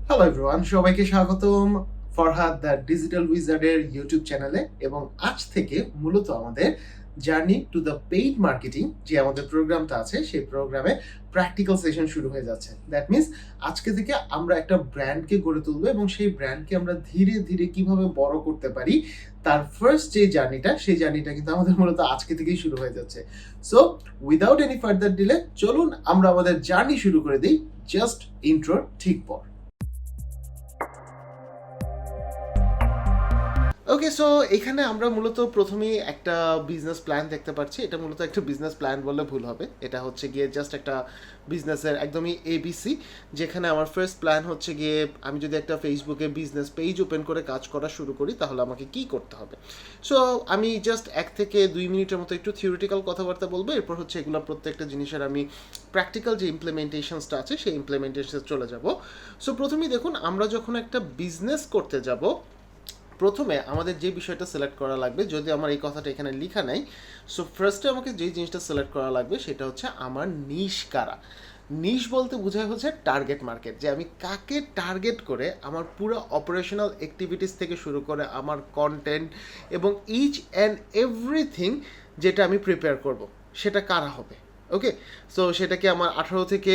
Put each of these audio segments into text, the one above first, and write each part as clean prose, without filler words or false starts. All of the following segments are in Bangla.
হ্যালো এভরিওয়ান, সবাইকে স্বাগতম ফরহাদ দ্য ডিজিটাল উইজার্ডের ইউটিউব চ্যানেলে। এবং আজ থেকে মূলত আমাদের journey to the paid marketing যে আমাদের প্রোগ্রামটা আছে, সেই প্রোগ্রামে প্র্যাকটিক্যাল সেশন শুরু হয়ে যাচ্ছে। দ্যাট মিনস আজকে থেকে আমরা একটা ব্র্যান্ডকে গড়ে তুলবো এবং সেই ব্র্যান্ডকে আমরা ধীরে ধীরে কিভাবে বড় করতে পারি, তার ফার্স্ট যে জার্নিটা, সেই জার্নিটা কিন্তু আমাদের মূলত আজকে থেকেই শুরু হয়ে যাচ্ছে। So without any further delay চলুন আমরা আমাদের জার্নি শুরু করে দিই জাস্ট ইন্ট্রোর ঠিক পর। ওকে, সো এখানে আমরা মূলত প্রথমেই একটা বিজনেস প্ল্যান দেখতে পাচ্ছি। এটা মূলত একটা বিজনেস প্ল্যান বললে ভুল হবে, এটা হচ্ছে গিয়ে জাস্ট একটা বিজনেসের একদমই এবিসি। যেখানে আমার ফার্স্ট প্ল্যান হচ্ছে গিয়ে আমি যদি একটা ফেসবুকে বিজনেস পেজ ওপেন করে কাজ করা শুরু করি তাহলে আমাকে কি করতে হবে। সো আমি জাস্ট 1 থেকে 2 মিনিটের মতো একটু থিওরিটিক্যাল কথাবার্তা বলবো, এরপর হচ্ছে এগুলো প্রত্যেকটা জিনিসের আমি প্র্যাকটিক্যাল যে ইমপ্লিমেন্টেশনসটা আছে সেই ইমপ্লিমেন্টেশনে চলে যাব। সো প্রথমেই দেখুন, আমরা যখন একটা বিজনেস করতে যাব, প্রথমে আমাদের যে বিষয়টা সিলেক্ট করা লাগবে, যদি আমার এই কথাটা এখানে লেখা নাই, সো ফার্স্টে আমাকে যেই জিনিসটা সিলেক্ট করা লাগবে সেটা হচ্ছে আমার নিশ কারা। নিশ বলতে বোঝায় হচ্ছে টার্গেট মার্কেট, যে আমি কাকে টার্গেট করে আমার পুরো অপারেশনাল অ্যাক্টিভিটিস থেকে শুরু করে আমার কন্টেন্ট এবং ইচ অ্যান্ড এভরিথিং যেটা আমি প্রিপেয়ার করব সেটা কারা হবে। ওকে, সো সেটা কি আমার 18 থেকে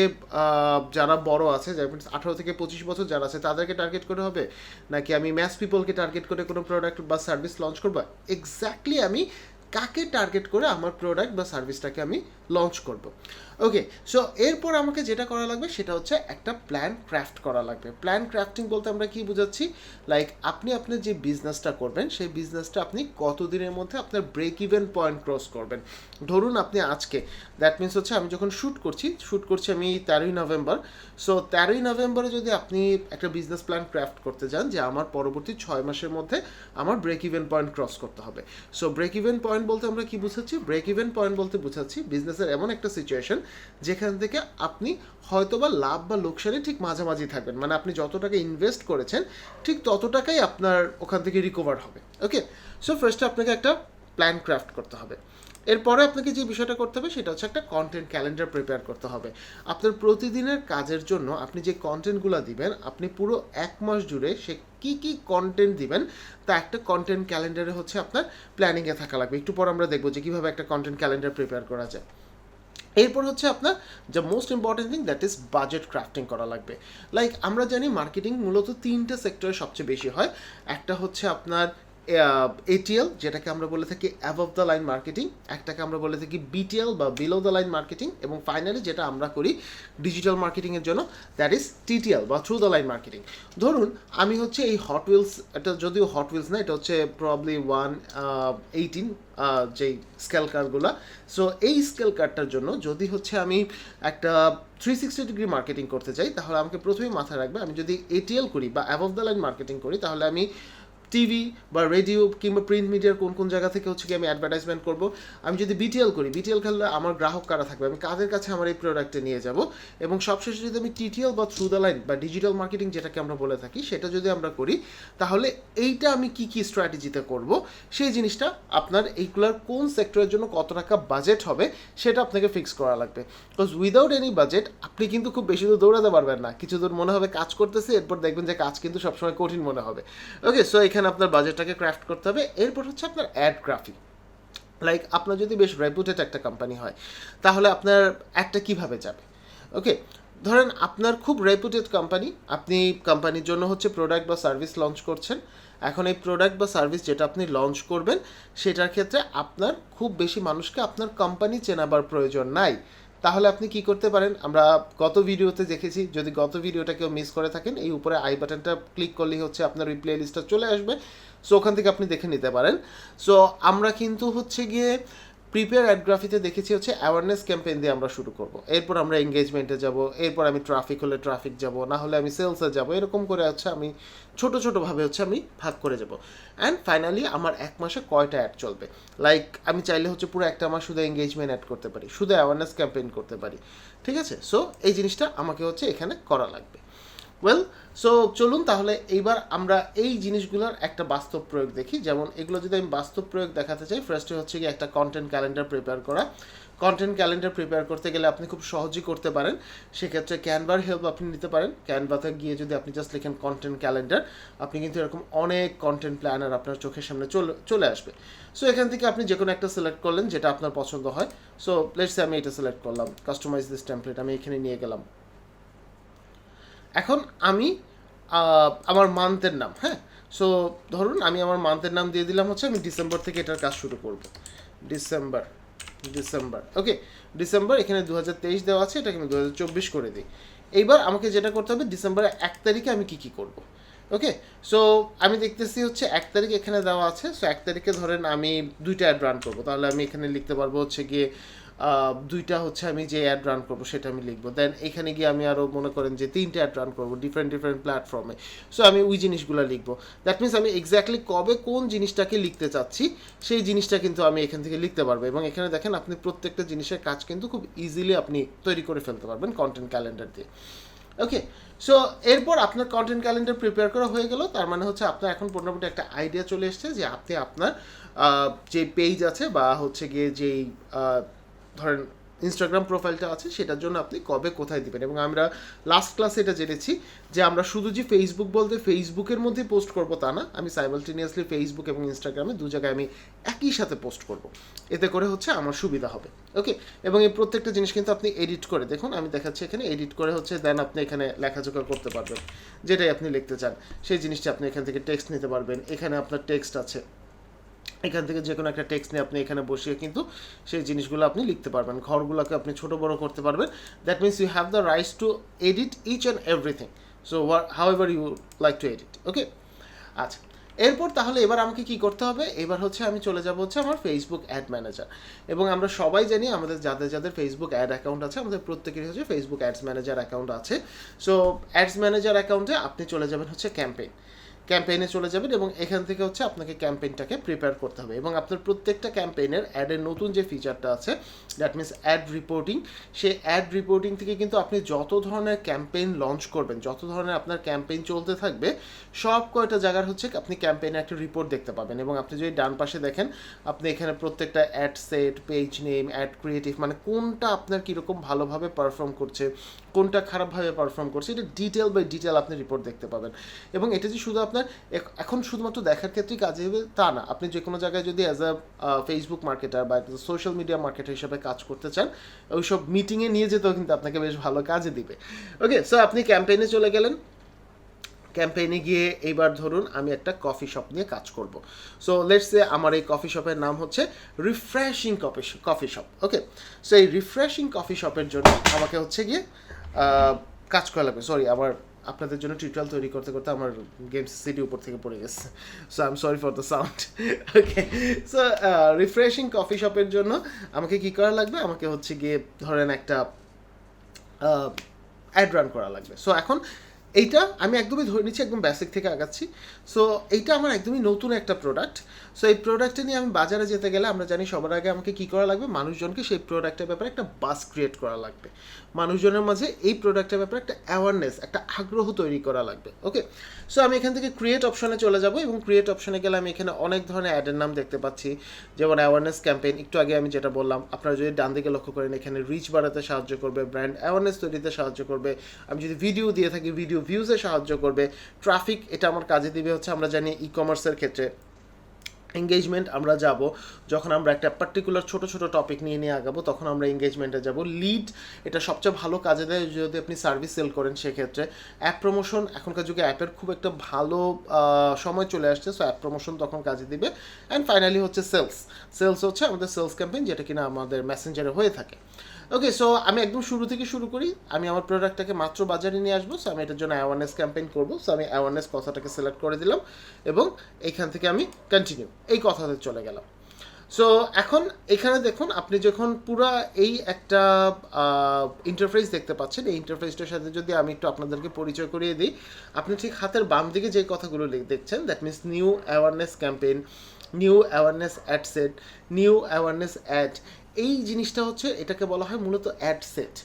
যারা বড় আছে, 18 থেকে 25 বছর যারা আছে তাদেরকে টার্গেট করে হবে, নাকি আমি ম্যাস পিপলকে টার্গেট করে কোনো প্রোডাক্ট বা সার্ভিস লঞ্চ করবো? এক্স্যাক্টলি আমি কাকে টার্গেট করে আমার প্রোডাক্ট বা সার্ভিসটাকে আমি লঞ্চ করব। ওকে, সো এরপর আমাকে যেটা করা লাগবে সেটা হচ্ছে একটা প্ল্যান ক্রাফট করা লাগবে। প্ল্যান ক্রাফটিং বলতে আমরা কি বুঝাচ্ছি, লাইক আপনি আপনার যে বিজনেসটা করবেন সেই বিজনেসটা আপনি কত দিনের মধ্যে আপনার ব্রেক ইভেন পয়েন্ট ক্রস করবেন। ধরুন আপনি আজকে, দ্যাট মিনস হচ্ছে আমি যখন শ্যুট করছি আমি 13ই নভেম্বর। সো 13ই নভেম্বরে যদি আপনি একটা বিজনেস প্ল্যান ক্রাফট করতে যান যে আমার পরবর্তী 6 মাসের মধ্যে আমার ব্রেক ইভেন পয়েন্ট ক্রস করতে হবে। সো ব্রেক ইভেন পয়েন্ট বলতে আমরা কি বুঝাচ্ছি? ব্রেক ইভেন পয়েন্ট বলতে বুঝাচ্ছি বিজনেসের এমন একটা সিচুয়েশন যেখান থেকে আপনি হয়তোবা লাভ বা লোকসানে ঠিক মাঝামাঝি থাকবেন, মানে আপনি যত টাকা ইনভেস্ট করেছেন ঠিক তত টাকাই আপনার ওখান থেকে রিকভার হবে। ওকে, সো ফার্স্টে আপনাকে একটা প্ল্যান ক্রাফট করতে হবে। এরপরে আপনাকে যে বিষয়টা করতে হবে সেটা হচ্ছে একটা কন্টেন্ট ক্যালেন্ডার প্রিপেয়ার করতে হবে। আপনার প্রতিদিনের কাজের জন্য আপনি যে কন্টেন্টগুলো দিবেন, আপনি পুরো 1 মাস জুড়ে সে কী কী কন্টেন্ট দিবেন তা একটা কন্টেন্ট ক্যালেন্ডারে হচ্ছে আপনার প্ল্যানিংয়ে থাকা লাগবে। একটু পর আমরা দেখবো যে কীভাবে একটা কন্টেন্ট ক্যালেন্ডার প্রিপেয়ার করা যায়। এরপর হচ্ছে আপনার the most important thing, that is budget crafting করা লাগবে। লাইক আমরা জানি মার্কেটিং মূলত 3টে সেক্টরে সবচেয়ে বেশি হয়। একটা হচ্ছে আপনার এটিএল, যেটাকে আমরা বলে থাকি অ্যাবভ দ্য লাইন মার্কেটিং, একটাকে আমরা বলে থাকি বিটিএল বা বিলো দ্য লাইন মার্কেটিং, এবং ফাইনালি যেটা আমরা করি ডিজিটাল মার্কেটিংয়ের জন্য, দ্যাট ইজ টিটিএল বা থ্রু দ্য লাইন মার্কেটিং। ধরুন আমি হচ্ছে এই হট হুইলস, এটা যদিও হট হুইলস না, এটা হচ্ছে প্রবলি 118 যেই স্কেল কারগুলো। সো এই স্কেল কারটার জন্য যদি হচ্ছে আমি একটা 360 ডিগ্রি মার্কেটিং করতে চাই, তাহলে আমাকে প্রথমেই মাথায় রাখবে আমি যদি এটিএল করি বা অ্যাবভ দ্য লাইন মার্কেটিং করি, তাহলে আমি টিভি বা রেডিও কিংবা প্রিন্ট মিডিয়ার কোন কোন জায়গা থেকে হচ্ছে কি আমি অ্যাডভার্টাইজমেন্ট করব। আমি যদি বিটিএল করি, বিটিএল খেললে আমার গ্রাহক কারা থাকবে, আমি কাদের কাছে আমার এই প্রোডাক্টে নিয়ে যাব। এবং সবশেষে যদি আমি টিটিএল বা থ্রু দ্য লাইন বা ডিজিটাল মার্কেটিং যেটাকে আমরা বলে থাকি সেটা যদি আমরা করি, তাহলে এইটা আমি কি কি স্ট্র্যাটেজিতে করব সেই জিনিসটা আপনার এইগুলোর কোন সেক্টরের জন্য কত টাকা বাজেট হবে সেটা আপনাকে ফিক্স করা লাগবে। বিকজ উইদাউট এনি বাজেট আপনি কিন্তু খুব বেশি দূর দৌড়াতে পারবেন না। কিছু দূর মনে হবে কাজ করতেছে, এরপর দেখবেন যে কাজ কিন্তু সবসময় কঠিন মনে হবে। ওকে, সো এখানে আপনার বাজেটটাকে ক্রাফট করতে হবে। এরপর হচ্ছে আপনার অ্যাড গ্রাফিক। লাইক আপনার যদি বেশ রেপুটেড একটা কোম্পানি হয়, তাহলে আপনার অ্যাডটা কীভাবে যাবে? ওকে, ধরেন আপনার খুব রেপুটেড কোম্পানি, আপনি কোম্পানির জন্য হচ্ছে প্রোডাক্ট বা সার্ভিস লঞ্চ করছেন। এখন এই প্রোডাক্ট বা সার্ভিস যেটা আপনি লঞ্চ করবেন সেটার ক্ষেত্রে আপনার খুব বেশি মানুষকে আপনার কোম্পানি চেনাবার প্রয়োজন নাই। তাহলে আপনি কি করতে পারেন, আমরা গত ভিডিওতে দেখেছি, যদি গত ভিডিওটা কেউ মিস করে থাকেন এই উপরে আই বাটনটা ক্লিক করলেই হচ্ছে আপনার ওই প্লে লিস্টটা চলে আসবে। সো ওখান থেকে আপনি দেখে নিতে পারেন। সো আমরা কিন্তু হচ্ছে গিয়ে প্রিপেয়ার অ্যাডগ্রাফিতে দেখেছি হচ্ছে অ্যাওয়ারনেস ক্যাম্পেইন দিয়ে আমরা শুরু করব, এরপর আমরা এঙ্গেজমেন্টে যাব, এরপর আমি ট্রাফিক হলে ট্রাফিক যাব, না হলে আমি সেলসে যাব, এরকম করে হচ্ছে আমি ছোটো ছোটোভাবে হচ্ছে আমি ভাগ করে যাব। অ্যান্ড ফাইনালি আমার 1 মাসে কয়টা অ্যাড চলবে। লাইক আমি চাইলে হচ্ছে পুরো একটা মাস শুধু এঙ্গেজমেন্ট অ্যাড করতে পারি, শুধু অ্যাওয়ারনেস ক্যাম্পেইন করতে পারি। ঠিক আছে, সো এই জিনিসটা আমাকে হচ্ছে এখানে করা লাগবে। ওয়েল, সো চলুন তাহলে এইবার আমরা এই জিনিসগুলোর একটা বাস্তব প্রয়োগ দেখি। যেমন এগুলো যদি আমি বাস্তব প্রয়োগ দেখাতে চাই, ফার্স্টে হচ্ছে কি একটা কন্টেন্ট ক্যালেন্ডার প্রিপেয়ার করা। কন্টেন্ট ক্যালেন্ডার প্রিপেয়ার করতে গেলে আপনি খুব সহজেই করতে পারেন। সেক্ষেত্রে ক্যানভার হেল্প আপনি নিতে পারেন। ক্যানভাতে গিয়ে যদি আপনি জাস্ট লিখেন কন্টেন্ট ক্যালেন্ডার, আপনি কিন্তু এরকম অনেক কন্টেন্ট প্ল্যানার আপনার চোখের সামনে চলে আসবে। সো এখান থেকে আপনি যে কোনো একটা সিলেক্ট করলেন যেটা আপনার পছন্দ হয়। সো লেটস সে আমি এটা সিলেক্ট করলাম, কাস্টমাইজ দিস টেমপ্লেট, আমি এখানে নিয়ে গেলাম। এখন আমি আমার মান্থের নাম, হ্যাঁ, সো ধরুন আমি আমার মান্থের নাম দিয়ে দিলাম হচ্ছে আমি ডিসেম্বর থেকে এটার কাজ শুরু করব। ডিসেম্বর, ওকে, ডিসেম্বর, এখানে 2023 দেওয়া আছে, এটাকে আমি 2024 করে দিই। এইবার আমাকে যেটা করতে হবে, ডিসেম্বরের 1 তারিখে আমি কী করব। ওকে, সো আমি দেখতেছি হচ্ছে 1 তারিখ এখানে দেওয়া আছে। সো 1 তারিখে ধরেন আমি 2টা অ্যাড রান করবো, তাহলে আমি এখানে লিখতে পারবো হচ্ছে গিয়ে 2টা হচ্ছে আমি যে অ্যাড রান করবো সেটা আমি লিখবো। দেন এখানে গিয়ে আমি আরও মনে করেন যে 3টে অ্যাড রান করবো ডিফারেন্ট প্ল্যাটফর্মে। সো আমি ওই জিনিসগুলো লিখবো। দ্যাট মিনস আমি এক্স্যাক্টলি কবে কোন জিনিসটাকে লিখতে চাচ্ছি সেই জিনিসটা কিন্তু আমি এখান থেকে লিখতে পারবো। এবং এখানে দেখেন আপনি প্রত্যেকটা জিনিসের কাজ কিন্তু খুব ইজিলি আপনি তৈরি করে ফেলতে পারবেন কন্টেন্ট ক্যালেন্ডার দিয়ে। ওকে, সো এরপর আপনার কন্টেন্ট ক্যালেন্ডার প্রিপেয়ার করা হয়ে গেল। তার মানে হচ্ছে আপনার এখন মোটামুটি একটা আইডিয়া চলে এসছে যে আপনি আপনার যে পেজ আছে বা হচ্ছে গিয়ে যেই ধরেন ইনস্টাগ্রাম প্রোফাইলটা আছে সেটার জন্য আপনি কবে কোথায় দিবেন। এবং আমরা লাস্ট ক্লাসে এটা জেনেছি যে আমরা শুধু যে ফেসবুক বলতে ফেসবুকের মধ্যে পোস্ট করবো তা না, আমি সাইমালটেনিয়াসলি ফেসবুক এবং ইনস্টাগ্রামে দু জায়গায় আমি একই সাথে পোস্ট করব। এতে করে হচ্ছে আমার সুবিধা হবে। ওকে, এবং এই প্রত্যেকটা জিনিস কিন্তু আপনি এডিট করে দেখুন, আমি দেখাচ্ছি এখানে এডিট করে হচ্ছে দেন আপনি এখানে লেখাজোখা করতে পারবেন, যেটাই আপনি লিখতে চান সেই জিনিসটা আপনি এখান থেকে টেক্সট নিতে পারবেন। এখানে আপনার টেক্সট আছে, এখান থেকে যে কোনো একটা টেক্সট নিয়ে আপনি এখানে বসিয়ে কিন্তু সেই জিনিসগুলো আপনি লিখতে পারবেন। ঘরগুলোকে আপনি ছোটো বড়ো করতে পারবেন। That means you have the rights to edit each and everything, so however you like to edit. Okay, আচ্ছা, এরপর তাহলে এবার আমাকে কি করতে হবে, এবার হচ্ছে আমি চলে যাব হচ্ছে আমার ফেসবুক অ্যাড ম্যানেজার। এবং আমরা সবাই জানি আমাদের যাদের ফেসবুক অ্যাড অ্যাকাউন্ট আছে, আমাদের প্রত্যেকেরই হচ্ছে ফেসবুক অ্যাডস ম্যানেজার অ্যাকাউন্ট আছে। সো অ্যাডস ম্যানেজার অ্যাকাউন্টে আপনি চলে যাবেন হচ্ছে ক্যাম্পেইনে চলে যাবেন এবং এখান থেকে হচ্ছে আপনাকে ক্যাম্পেইনটাকে প্রিপেয়ার করতে হবে। এবং আপনার প্রত্যেকটা ক্যাম্পেইনের অ্যাডের নতুন যে ফিচারটা আছে দ্যাট মিনস অ্যাড রিপোর্টিং, সেই অ্যাড রিপোর্টিং থেকে কিন্তু আপনি যত ধরনের ক্যাম্পেইন লঞ্চ করবেন, যত ধরনের আপনার ক্যাম্পেইন চলতে থাকবে, সব কয়টা জায়গার হচ্ছে আপনি ক্যাম্পেইনে একটা রিপোর্ট দেখতে পাবেন। এবং আপনি যদি ডান পাশে দেখেন, আপনি এখানে প্রত্যেকটা ad set, page name, add creative, মানে কোনটা আপনার কীরকম ভালোভাবে পারফর্ম করছে, কোনটা খারাপভাবে পারফর্ম করছে, এটা ডিটেল বাই ডিটেল আপনি রিপোর্ট দেখতে পাবেন। এবং এটা যে শুধু আপনার এখন শুধুমাত্র দেখার ক্ষেত্রেই কাজে হবে তা না, আপনি যে কোনো জায়গায় যদি অ্যাজ আ ফেসবুক মার্কেটার বা সোশ্যাল মিডিয়া মার্কেটার হিসেবে কাজ করতে চান, ওইসব মিটিংয়ে নিয়ে যেতেও কিন্তু আপনাকে বেশ ভালো কাজে দিবে। ওকে, সো আপনি ক্যাম্পেইনে চলে গেলেন। ক্যাম্পেইনে গিয়ে এইবার ধরুন আমি একটা কফি শপ নিয়ে কাজ করব। সো লেটস সে আমার এই কফি শপের নাম হচ্ছে রিফ্রেশিং কফি শপ। ওকে, সো এই রিফ্রেশিং কফি শপের জন্য আমাকে হচ্ছে গিয়ে কাজ করা লাগবে। সরি, আমার আপনাদের জন্য টিউটোরিয়াল তৈরি করতে করতে আমার গেমস সিটি উপর থেকে পড়ে গেছে, so I am sorry for the sound. Okay, so refreshing coffee শপের জন্য আমাকে কী করা লাগবে, আমাকে হচ্ছে গিয়ে ধরেন একটা অ্যাড রান করা লাগবে। সো এখন এইটা আমি একদমই ধরে নিচ্ছি, একদম বেসিক থেকে আগাচ্ছি। সো এইটা আমার একদমই নতুন একটা প্রোডাক্ট। সো এই প্রোডাক্টটা নিয়ে আমি বাজারে যেতে গেলে আমরা জানি সবার আগে আমাকে কী করা লাগবে, মানুষজনকে সেই প্রোডাক্টের ব্যাপারে একটা বাস ক্রিয়েট করা লাগবে, মানুষজনের মাঝে এই প্রোডাক্টের ব্যাপারে একটা অ্যাওয়ারনেস, একটা আগ্রহ তৈরি করা লাগবে। ওকে, সো আমি এখান থেকে ক্রিয়েট অপশনে চলে যাব এবং ক্রিয়েট অপশনে গেলে আমি এখানে অনেক ধরনের অ্যাডের নাম দেখতে পাচ্ছি, যেমন অ্যাওয়ারনেস ক্যাম্পেইন। একটু আগে আমি যেটা বললাম, আপনারা যদি ডান দিকে লক্ষ্য করেন, এখানে রিচ বাড়াতে সাহায্য করবে, ব্র্যান্ড অ্যাওয়ারনেস তৈরিতে সাহায্য করবে, আমি যদি ভিডিও দিয়ে থাকি ভিডিও ভিউজে সাহায্য করবে, ট্রাফিক এটা আমার কাজে দিবে হচ্ছে আমরা জানি ই কমার্সের ক্ষেত্রে এঙ্গেজমেন্ট আমরা যাব যখন আমরা একটা পার্টিকুলার ছোটো ছোটো টপিক নিয়ে আগাবো, তখন আমরা এঙ্গেজমেন্টে যাব। লিড এটা সবচেয়ে ভালো কাজে দেয় যদি আপনি সার্ভিস সেল করেন সেক্ষেত্রে। অ্যাপ প্রমোশন, এখনকার যুগে অ্যাপের খুব একটা ভালো সময় চলে আসছে, সো অ্যাপ প্রমোশন তখন কাজে দিবে। অ্যান্ড ফাইনালি হচ্ছে সেলস হচ্ছে আমাদের সেলস ক্যাম্পেইন, যেটা কিনা আমাদের মেসেঞ্জারে হয়ে থাকে। ওকে, সো আমি একদম শুরু থেকে শুরু করি, আমি আমার প্রোডাক্টটাকে মাত্র বাজারে নিয়ে আসবো। সো আমি এটার জন্য অ্যাওয়ারনেস ক্যাম্পেইন করবো। সো আমি অ্যাওয়ারনেস কথাটাকে সিলেক্ট করে দিলাম এবং এইখান থেকে আমি কন্টিনিউ এই কথাতে চলে গেলাম। সো এখন এখানে দেখুন, আপনি যখন পুরো এই একটা ইন্টারফেস দেখতে পাচ্ছেন, এই ইন্টারফেসটার সাথে যদি আমি একটু আপনাদেরকে পরিচয় করিয়ে দিই, আপনি ঠিক হাতের বাম দিকে যে কথাগুলো দেখছেন, that means new awareness campaign, new awareness ad set, new awareness ad, এই জিনিসটা হচ্ছে এটাকে বলা হয় মূলত অ্যাড সেট।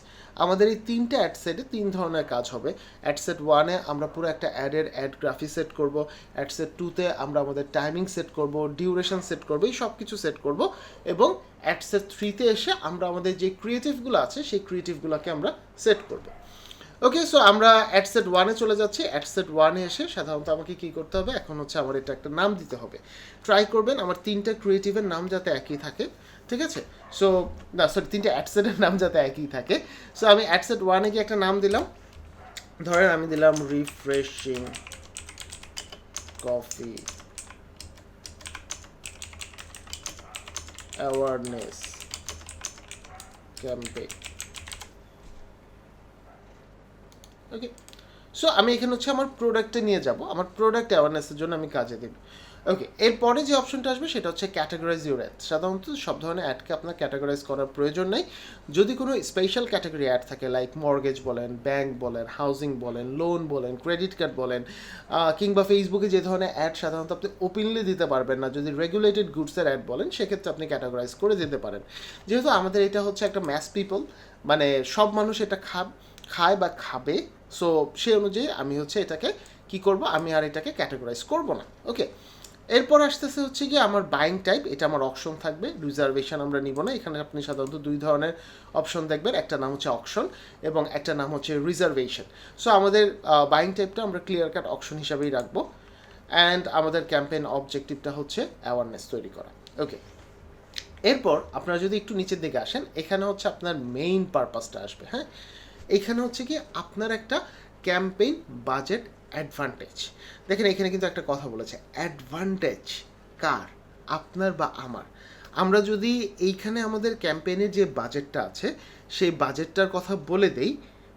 আমাদের এই তিনটে অ্যাড সেটে 3 ধরনের কাজ হবে। অ্যাড সেট 1-এ আমরা পুরো একটা অ্যাড গ্রাফি সেট করব, অ্যাড সেট 2-তে আমরা আমাদের টাইমিং সেট করব, ডিউরেশন সেট করব, এই সব কিছু সেট করব, এবং অ্যাড সেট 3-তে এসে আমরা আমাদের যে ক্রিয়েটিভগুলো আছে সেই ক্রিয়েটিভগুলোকে আমরা সেট করব। ওকে, সো আমরা অ্যাড সেট 1-এ চলে যাচ্ছি। অ্যাড সেট 1-এ এসে সাধারণত আমাকে কী করতে হবে, এখন হচ্ছে আমার এটা একটা নাম দিতে হবে। ট্রাই করবেন আমার 3টা ক্রিয়েটিভের নাম যাতে একই থাকে, ঠিক আছে? সো না সরি, 3টা অ্যাড সেটের নাম যাতে একই থাকে। সো আমি অ্যাড সেট 1-এ গিয়ে একটা নাম দিলাম, ধরেন আমি দিলাম রিফ্রেশিং কফি অ্যাওয়ারনেস ক্যাম্পেইন। ওকে, সো আমি এখানে হচ্ছে আমার প্রোডাক্টে নিয়ে যাব, আমার প্রোডাক্ট অ্যাওয়ারনেসের জন্য আমি কাজে দেব। ওকে, এরপরে যে অপশনটা আসবে সেটা হচ্ছে ক্যাটাগরাইজ ইউর অ্যাড। সাধারণত সব ধরনের অ্যাডকে আপনার ক্যাটাগরাইজ করার প্রয়োজন নেই। যদি কোনো স্পেশাল ক্যাটাগরি অ্যাড থাকে, লাইক মর্গেজ বলেন, ব্যাংক বলেন, হাউজিং বলেন, লোন বলেন, ক্রেডিট কার্ড বলেন, কিংবা ফেসবুকে যে ধরনের অ্যাড সাধারণত আপনি ওপেনলি দিতে পারবেন না, যদি রেগুলেটেড গুডসের অ্যাড বলেন, সেক্ষেত্রে আপনি ক্যাটাগরাইজ করে দিতে পারেন। যেহেতু আমাদের এটা হচ্ছে একটা ম্যাস পিপল, মানে সব মানুষ এটা খায় বা খাবে, সো সেই অনুযায়ী আমি হচ্ছে এটাকে কি করব, আমি আর এটাকে ক্যাটাগরাইজ করব না। ওকে, এরপর আসতেছে হচ্ছে কি আমার বাইং টাইপ, এটা আমার অপশন থাকবে, রিজার্ভেশন আমরা নিব না। এখানে আপনি সাধারণত 2 ধরনের অপশন দেখবেন, একটা নাম হচ্ছে অপশন এবং একটা নাম হচ্ছে রিজার্ভেশন। সো আমাদের বাইং টাইপটা আমরা ক্লিয়ার কাট অপশন হিসাবেই রাখবো, অ্যান্ড আমাদের ক্যাম্পেইন অবজেক্টিভটা হচ্ছে অ্যাওয়ারনেস তৈরি করা। ওকে, এরপর আপনারা যদি একটু নিচের দিকে আসেন, এখানে হচ্ছে আপনার মেইন পারপাসটা আসবে। হ্যাঁ, এখানে হচ্ছে কি আপনার একটা ক্যাম্পেইন বাজেট অ্যাডভান্টেজ। দেখেন এখানে কিন্তু একটা কথা বলেছে, অ্যাডভান্টেজ কার, আপনার বা আমার। আমরা যদি এইখানে আমাদের ক্যাম্পেইনের যে বাজেটটা আছে সেই বাজেটটার কথা বলে দেই,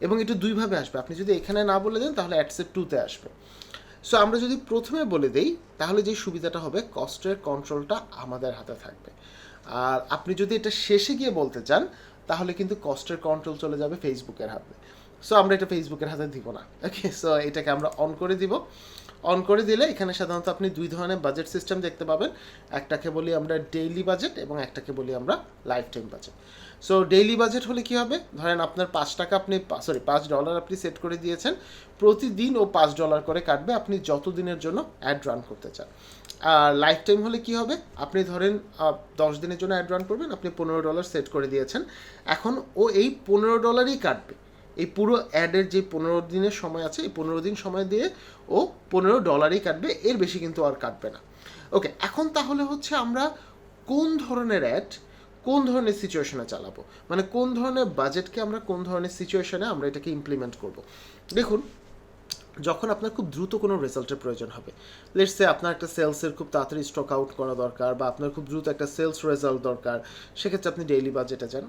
এবং একটু দুইভাবে আসবে, আপনি যদি এখানে না বলে দেন তাহলে অ্যাড সেট 2-তে আসবে। সো আমরা যদি প্রথমে বলে দেই তাহলে যে সুবিধাটা হবে, কস্টের কন্ট্রোলটা আমাদের হাতে থাকবে। আর আপনি যদি এটা শেষে গিয়ে বলতে চান তাহলে কিন্তু কস্টের কন্ট্রোল চলে যাবে ফেসবুকের হাতে। সো আমরা এটা ফেসবুকের হাতে দিব না। ওকে, সো এটাকে আমরা অন করে দিব। অন করে দিলে এখানে সাধারণত আপনি 2 ধরনের বাজেট সিস্টেম দেখতে পাবেন, একটাকে বলি আমরা ডেইলি বাজেট এবং একটাকে বলি আমরা life time budget. So daily budget হলে কি হবে, ধরেন আপনার $5 আপনি $5 আপনি সেট করে দিয়েছেন, প্রতিদিন ও $5 করে কাটবে, আপনি যত দিনের জন্য অ্যাড রান করতে চান। আর লাইফ টাইম হলে কি হবে, আপনি ধরেন 10 দিনের জন্য অ্যাড রান করবেন, আপনি $15 সেট করে দিয়েছেন, এখন ও এই $15ই কাটবে। এই পুরো অ্যাডের যে 15 দিনের সময় আছে, এই 15 দিন সময় দিয়ে ও $15ই কাটবে, এর বেশি কিন্তু আর কাটবে না। ওকে, এখন তাহলে হচ্ছে আমরা কোন ধরনের অ্যাড কোন ধরনের সিচুয়েশনে চালাবো, মানে কোন ধরনের বাজেটকে আমরা কোন ধরনের সিচুয়েশনে আমরা এটাকে ইমপ্লিমেন্ট করব। দেখুন, যখন আপনার খুব দ্রুত কোনো রেজাল্টের প্রয়োজন হবে, লেটস সে আপনার একটা সেলসের খুব তাড়াতাড়ি স্টক আউট করা দরকার, বা আপনার খুব দ্রুত একটা সেলস রেজাল্ট দরকার, সেক্ষেত্রে আপনি ডেইলি বাজেটে যান।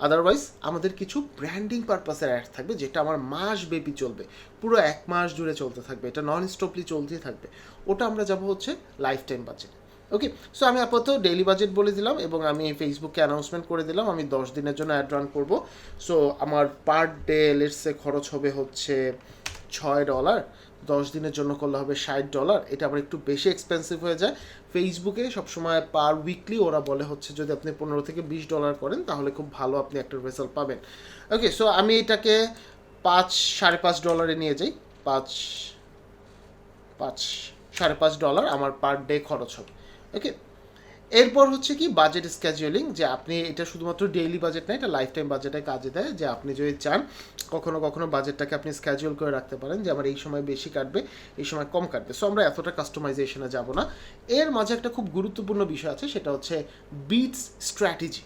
আদারওয়াইজ আমাদের কিছু ব্র্যান্ডিং পারপাসের অ্যাড থাকবে যেটা আমার মাস ব্যাপী চলবে, পুরো 1 মাস জুড়ে চলতে থাকবে, এটা নন স্টপলি চলতেই থাকবে, ওটা আমরা যাব হচ্ছে লাইফ টাইম বাজেট। ওকে, সো আমি আপাতত ডেইলি বাজেট বলে দিলাম এবং আমি ফেসবুকে অ্যানাউন্সমেন্ট করে দিলাম আমি 10 দিনের জন্য অ্যাড রান করব। সো আমার পার ডে লেটসে খরচ হবে হচ্ছে $6, 10 দিনের জন্য করলে হবে $60। এটা আবার একটু বেশি এক্সপেন্সিভ হয়ে যায়। ফেসবুকে সবসময় পার উইকলি ওরা বলে হচ্ছে যদি আপনি $15 থেকে $20 করেন তাহলে খুব ভালো আপনি একটা রেজাল্ট পাবেন। ওকে, সো আমি এটাকে $5.5 নিয়ে যাই, $5.5 আমার পার ডে খরচ হবে। ওকে, এরপর হচ্ছে কি বাজেট স্কেজুয়ালিং, যে আপনি এটা শুধুমাত্র ডেইলি বাজেট না, এটা লাইফ টাইম বাজেটে কাজে দেয়, যে আপনি যদি চান কখনো কখনো বাজেটটাকে আপনি স্কেজুয়াল করে রাখতে পারেন যে আমার এই সময় বেশি কাটবে, এই সময় কম কাটবে। সো আমরা এতটা কাস্টমাইজেশনে যাব না। এর মাঝে একটা খুব গুরুত্বপূর্ণ বিষয় আছে, সেটা হচ্ছে বিটস স্ট্র্যাটেজি।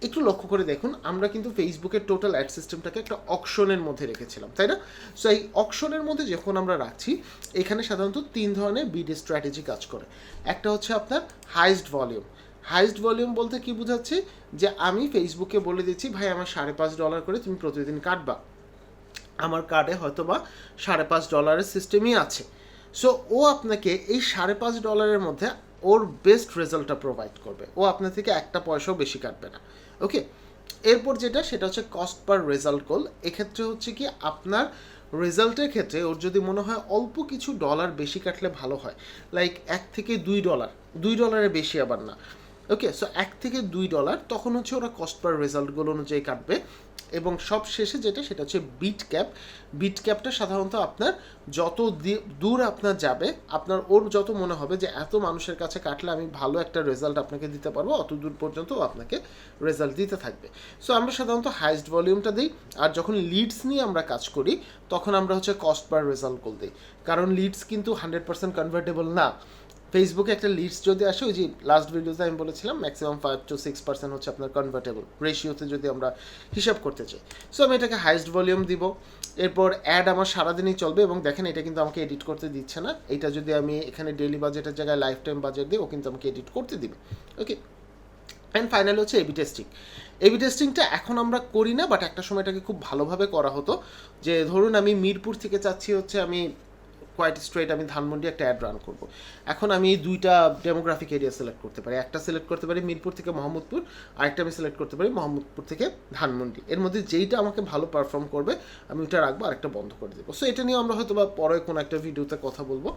একটু লক্ষ্য করে দেখুন, আমরা কিন্তু ফেসবুকের টোটাল অ্যাড সিস্টেমটাকে একটা অকশনের মধ্যে রেখেছিলাম, তাই না? সো এই অকশনের মধ্যে যখন আমরা রাখছি, এখানে সাধারণত 3 ধরনের বিড স্ট্র্যাটেজি কাজ করে। একটা হচ্ছে আপনার হাইস্ট ভলিউম। হাইস্ট ভলিউম বলতে কি বোঝাচ্ছি, যে আমি ফেসবুকে বলে দিচ্ছি ভাই আমার $5.5 করে তুমি প্রতিদিন কাটবা, আমার কার্ডে হয়তো বা $5.5 সিস্টেমই আছে। সো ও আপনাকে এই $5.5 মধ্যে ওর বেস্ট রেজাল্টটা প্রোভাইড করবে, ও আপনার থেকে একটা পয়সাও বেশি কাটবে না। ওকে, এরপর যেটা সেটা হচ্ছে কস্ট পার রেজাল্ট গোল। এক্ষেত্রে হচ্ছে কি আপনার রেজাল্টের ক্ষেত্রে ওর যদি মনে হয় অল্প কিছু ডলার বেশি কাটলে ভালো হয়, লাইক $1 থেকে $2, $2 বেশি আবার না, ওকে, সো $1 থেকে $2 তখন হচ্ছে ওরা কস্ট পার রেজাল্টগুলো অনুযায়ী কাটবে। এবং সব শেষে যেটা সেটা হচ্ছে বিট ক্যাপ। বিট ক্যাপটা সাধারণত আপনার যত দূর আপনার যাবে, আপনার ওর যত মনে হবে যে এত মানুষের কাছে কাটলে আমি ভালো একটা রেজাল্ট আপনাকে দিতে পারবো, অত দূর পর্যন্ত ও আপনাকে রেজাল্ট দিতে থাকবে। সো আমরা সাধারণত হাইস্ট ভলিউমটা দিই। আর যখন লিডস নিয়ে আমরা কাজ করি তখন আমরা হচ্ছে কস্ট পার রেজাল্ট গোল দিই, কারণ লিডস কিন্তু 100% কনভার্টেবল না। ফেসবুকে একটা লিডস যদি আসে, ওই যে লাস্ট ভিডিওতে আমি বলেছিলাম ম্যাক্সিমাম 5 to 6% হচ্ছে আপনার কনভার্টেবল রেশিওতে যদি আমরা হিসাব করতে চাই। সো আমি এটাকে হাইস্ট ভলিউম দিব। এরপর অ্যাড আমার সারাদিনই চলবে, এবং দেখেন এটা কিন্তু আমাকে এডিট করতে দিচ্ছে না। এটা যদি আমি এখানে ডেইলি বাজেটের জায়গায় লাইফ টাইম বাজেট দিই, ও কিন্তু আমাকে এডিট করতে দিবে। ওকে, অ্যান্ড ফাইনাল হচ্ছে এবি টেস্টিং। এবি টেস্টিংটা এখন আমরা করি না, বাট একটা সময় এটাকে খুব ভালোভাবে করা হতো। যে ধরুন আমি মিরপুর থেকে চাচ্ছি হচ্ছে আমি কোয়াইট স্ট্রেট আমি ধানমন্ডি একটা অ্যাড রান করব। এখন আমি দুইটা ডেমোগ্রাফিক এরিয়া সিলেক্ট করতে পারি, একটা সিলেক্ট করতে পারি মিরপুর থেকে মোহাম্মদপুর, আরেকটা আমি সিলেক্ট করতে পারি মোহাম্মদপুর থেকে ধানমন্ডি। এর মধ্যে যেইটা আমাকে ভালো পারফর্ম করবে আমি ওইটা রাখবো, আরেকটা বন্ধ করে দেবো। সো এটা নিয়ে আমরা হয়তো বা পরে কোনো একটা ভিডিওতে কথা বলবো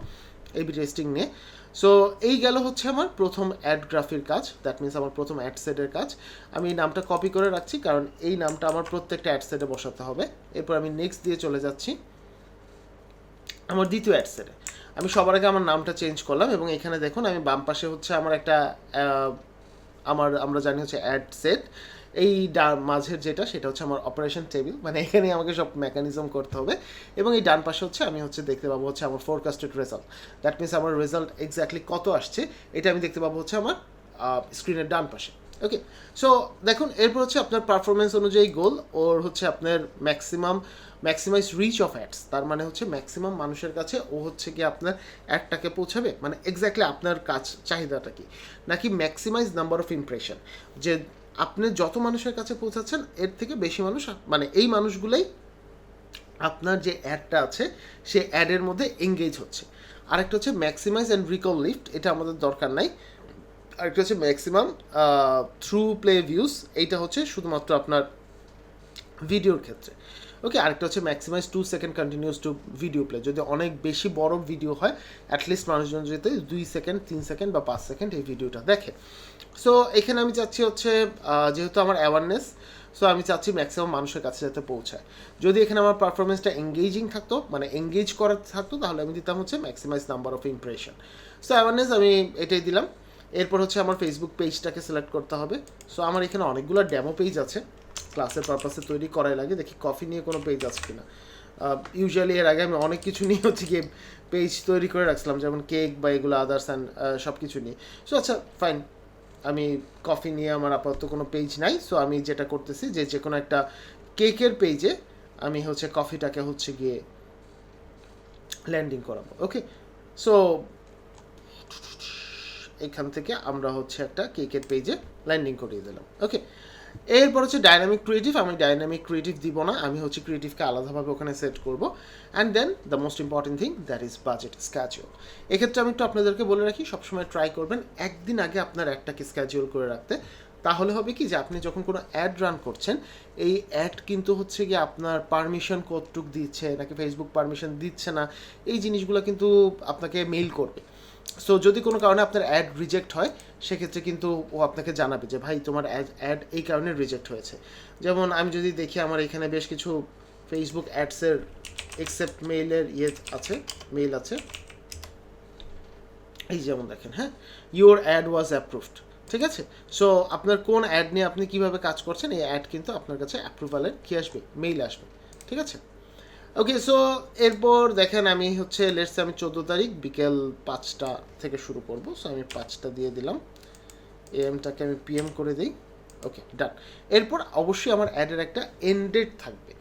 এবি টেস্টিং নিয়ে। সো এই গেল হচ্ছে আমার প্রথম অ্যাড গ্রাফির কাজ, দ্যাট মিনস আমার প্রথম অ্যাড সেটের কাজ। আমি এই নামটা কপি করে রাখছি, কারণ এই নামটা আমার প্রত্যেকটা অ্যাড সেটে বসাতে হবে। এরপর আমি নেক্সট দিয়ে চলে যাচ্ছি আমার দ্বিতীয় অ্যাড সেটে। আমি সবার আগে আমার নামটা চেঞ্জ করলাম, এবং এখানে দেখুন আমি বাম পাশে হচ্ছে আমার একটা আমরা জানি হচ্ছে অ্যাড সেট। এই মাঝের যেটা সেটা হচ্ছে আমার অপারেশন টেবিল, মানে এখানে আমাকে সব মেকানিজম করতে হবে। এবং এই ডান পাশে হচ্ছে আমি হচ্ছে দেখতে পাবো হচ্ছে আমার ফোরকাস্টেড রেজাল্ট, দ্যাট মিনস আমার রেজাল্ট এক্স্যাক্টলি কত আসছে এটা আমি দেখতে পাবো হচ্ছে আমার স্ক্রিনের ডান পাশে। ওকে, সো দেখুন এরপর হচ্ছে আপনার পারফরমেন্স অনুযায়ী গোল, ওর হচ্ছে আপনার ম্যাক্সিমাইজ রিচ অফ অ্যাডস, তার মানে হচ্ছে ম্যাক্সিমাম মানুষের কাছে ও হচ্ছে কি আপনার অ্যাডটাকে পৌঁছাবে, মানে এক্স্যাক্টলি আপনার কাজ চাহিদাটা কি, নাকি ম্যাক্সিমাইজ নাম্বার অফ ইমপ্রেশন, যে আপনি যত মানুষের কাছে পৌঁছাচ্ছেন এর থেকে বেশি মানুষ, মানে এই মানুষগুলোই আপনার যে অ্যাডটা আছে সে অ্যাডের মধ্যে এঙ্গেজ হচ্ছে। আরেকটা হচ্ছে ম্যাক্সিমাইজ অ্যান্ড রিকল লিফট, এটা আমাদের দরকার নাই। আরেকটা হচ্ছে ম্যাক্সিমাম থ্রু প্লে ভিউজ, এইটা হচ্ছে শুধুমাত্র আপনার ভিডিওর ক্ষেত্রে। ওকে, আরেকটা হচ্ছে maximise 2 second continuous to video play, যদি অনেক বেশি বড় ভিডিও হয় অ্যাটলিস্ট মানুষজন যেতে 2 সেকেন্ড 3 সেকেন্ড বা 5 সেকেন্ড এই ভিডিওটা দেখে। সো এখানে আমি চাচ্ছি হচ্ছে যেহেতু আমার অ্যাওয়ারনেস, সো আমি চাচ্ছি ম্যাক্সিমাম মানুষের কাছে যাতে পৌঁছায়। যদি এখানে আমার পারফরমেন্সটা এঙ্গেজিং থাকতো, মানে এঙ্গেজ করা থাকতো, তাহলে আমি দিতাম হচ্ছে maximise number of impression. So awareness আমি এটাই দিলাম। এরপর হচ্ছে আমার ফেসবুক পেজটাকে সিলেক্ট করতে হবে। সো আমার এখানে অনেকগুলো ডেমো পেজ আছে, ক্লাসের পারপাসে তৈরি করাই লাগে। দেখি কফি নিয়ে কোনো পেজ আছে কিনা। ইউজুয়ালি এর আগে আমি অনেক কিছু নিয়ে হচ্ছে গিয়ে পেজ তৈরি করে রাখছিলাম, যেমন কেক বা এগুলো আদার্স অ্যান্ড সব কিছু নিয়ে। সো আচ্ছা ফাইন, আমি কফি নিয়ে আমার আপাতত কোনো পেজ নাই। সো আমি যেটা করতেছি যে কোনো একটা কেকের পেজে আমি হচ্ছে কফিটাকে হচ্ছে গিয়ে ল্যান্ডিং করাবো। ওকে, সো এখান থেকে আমরা হচ্ছে একটা কেকের পেজে ল্যান্ডিং করিয়ে দিলাম। ওকে, এরপর হচ্ছে ডাইনামিক ক্রিয়েটিভ। আমি ডাইনামিক ক্রিয়েটিভ দিব না, আমি হচ্ছে ক্রিয়েটিভকে আলাদাভাবে ওখানে সেট করব। And then the most important thing that is budget schedule. এক্ষেত্রে আমি একটু আপনাদেরকে বলে রাখি, সবসময় ট্রাই করবেন একদিন আগে আপনার অ্যাডটাকে স্ক্যাজুয়াল করে রাখতে। তাহলে হবে কি যে আপনি যখন কোনো অ্যাড রান করছেন, এই অ্যাড কিন্তু হচ্ছে গিয়ে আপনার পারমিশন কতটুক দিচ্ছে, নাকি ফেসবুক পারমিশন দিচ্ছে না, এই জিনিসগুলো কিন্তু আপনাকে মেইল করবে। সো যদি কোনো কারণে আপনার অ্যাড রিজেক্ট হয়, সেক্ষেত্রে কিন্তু ও আপনাকে জানাবে যে ভাই তোমার অ্যাড এই কারণে রিজেক্ট হয়েছে। যেমন আমি যদি দেখি আমার এখানে বেশ কিছু ফেসবুক অ্যাডসের এক্সেপ্ট মেইলের মেইল আছে, এই যেমন দেখেন, হ্যাঁ, ইউর অ্যাড ওয়াজ অ্যাপ্রুভড। ঠিক আছে, সো আপনার কোন অ্যাড নিয়ে আপনি কীভাবে কাজ করছেন, এই অ্যাড কিন্তু আপনার কাছে অ্যাপ্রুভালের কী আসবে, মেইল আসবে। ঠিক আছে, ওকে, সো এরপর দেখেন আমি হচ্ছে লেটস আমি 14 তারিখ বিকেল 5টা থেকে শুরু করব। সো আমি 5টা দিয়ে দিলাম, এএমটাকে আমি পিএম করে দিই। ওকে, ডান। এরপর অবশ্যই আমার অ্যাডের একটা এন্ড ডেট থাকবে।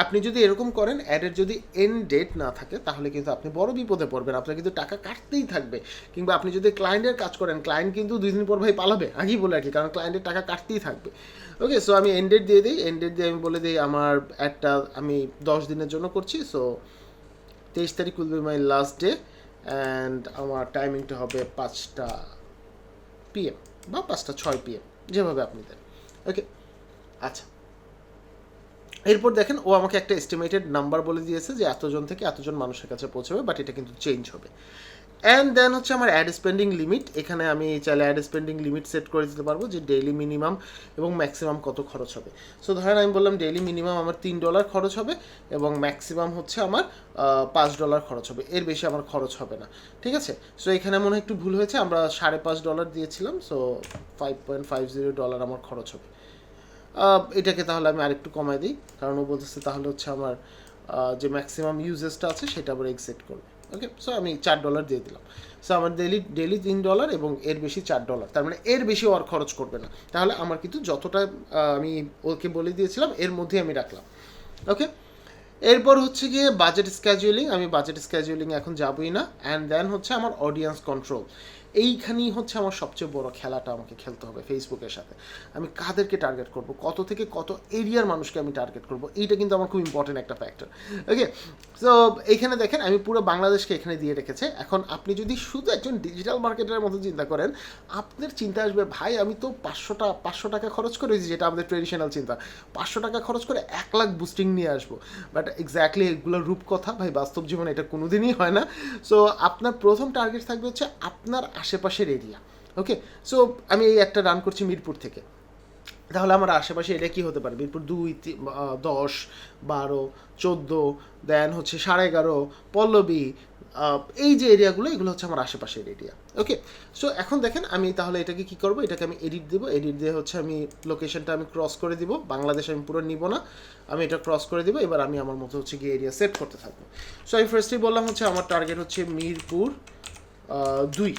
আপনি যদি এরকম করেন অ্যাডের যদি এন্ড ডেট না থাকে, তাহলে কিন্তু আপনি বড় বিপদে পড়বেন, আপনার কিন্তু টাকা কাটতেই থাকবে। কিংবা আপনি যদি ক্লায়েন্টের কাজ করেন, ক্লায়েন্ট কিন্তু 2 দিন পর ভাই পালাবে, আগেই বলে রাখি, কারণ ক্লায়েন্টের টাকা কাটতেই থাকবে। ওকে, সো আমি এন্ড ডেট দিয়ে দিই। এন্ড ডেট দিয়ে আমি বলে দিই আমার অ্যাডটা আমি 10 দিনের জন্য করছি। সো 23 তারিখ will be my last day, and আমার টাইমিংটা হবে 5টা PM বা 5টা 6 PM, যেভাবে আপনি দেন। ওকে, আচ্ছা, এরপর দেখেন ও আমাকে একটা এস্টিমেটেড নাম্বার বলে দিয়েছে যে এতজন থেকে এতজন মানুষের কাছে পৌঁছাবে, বাট এটা কিন্তু চেঞ্জ হবে। অ্যান্ড দেন হচ্ছে আমার অ্যাড স্পেন্ডিং লিমিট, এখানে আমি চাইলে অ্যাড স্পেন্ডিং লিমিট সেট করে দিতে পারবো যে ডেইলি মিনিমাম এবং ম্যাক্সিমাম কত খরচ হবে। সো ধরেন আমি বললাম ডেইলি মিনিমাম আমার $3 খরচ হবে এবং ম্যাক্সিমাম হচ্ছে আমার $5 খরচ হবে, এর বেশি আমার খরচ হবে না। ঠিক আছে, সো এখানে মনে হয় একটু ভুল হয়েছে, আমরা $5.5 দিয়েছিলাম, সো $5.50 আমার খরচ হবে। এটাকে তাহলে আমি আরেকটু কমাই দিই, কারণ ও বলতেছে তাহলে হচ্ছে আমার যে ম্যাক্সিমাম ইউজেসটা আছে সেটা আবার এক্সেপ্ট করবে। ওকে, সো আমি $4 দিয়ে দিলাম। সো আমার ডেলি $3 এবং এর বেশি $4, তার মানে এর বেশি ওর খরচ করবে না। তাহলে আমার কিন্তু যতটা আমি ওকে বলে দিয়েছিলাম এর মধ্যেই আমি রাখলাম। ওকে, এরপর হচ্ছে গিয়ে বাজেট স্ক্যাজুয়ালিং, আমি বাজেট স্ক্যাজুয়ালিং এখন যাবই না। অ্যান্ড দেন হচ্ছে আমার অডিয়েন্স কন্ট্রোল, এইখানেই হচ্ছে আমার সবচেয়ে বড় খেলাটা আমাকে খেলতে হবে ফেসবুকের সাথে। আমি কাদেরকে টার্গেট করব, কত থেকে কত এরিয়ার মানুষকে আমি টার্গেট করব, এইটা কিন্তু আমার খুব ইম্পর্টেন্ট একটা ফ্যাক্টর। ওকে, সো এইখানে দেখেন আমি পুরো বাংলাদেশকে এখানে দিয়ে রেখেছে। এখন আপনি যদি শুধু একজন ডিজিটাল মার্কেটারের মতো চিন্তা করেন, আপনার চিন্তা আসবে ভাই আমি তো 500 টাকা খরচ করে, যেটা আমাদের ট্রেডিশনাল চিন্তা, 500 টাকা খরচ করে 1 লাখ বুস্টিং নিয়ে আসবো। বাট এক্স্যাক্টলি এগুলোর রূপকথা ভাই, বাস্তব জীবনে এটা কোনোদিনই হয় না। সো আপনার প্রথম টার্গেট থাকবে হচ্ছে আপনার আশেপাশের এরিয়া। ওকে, সো আমি এই একটা রান করছি মিরপুর থেকে, তাহলে আমার আশেপাশে এটা কী হতে পারে, মিরপুর 2, 10, 12, 14, দেন হচ্ছে 11.5, পল্লবী, এই যে এরিয়াগুলো, এগুলো হচ্ছে আমার আশেপাশের এরিয়া। ওকে, সো এখন দেখেন আমি তাহলে এটাকে কী করবো, এটাকে আমি এডিট দেবো, এডিট দিয়ে হচ্ছে আমি লোকেশনটা আমি ক্রস করে দিব, বাংলাদেশ আমি পুরো নিব না, আমি এটা ক্রস করে দিব। এবার আমি আমার মতো হচ্ছে গিয়ে এরিয়া সেট করতে থাকবো। সো আমি ফার্স্টেই বললাম হচ্ছে আমার টার্গেট হচ্ছে মিরপুর 2।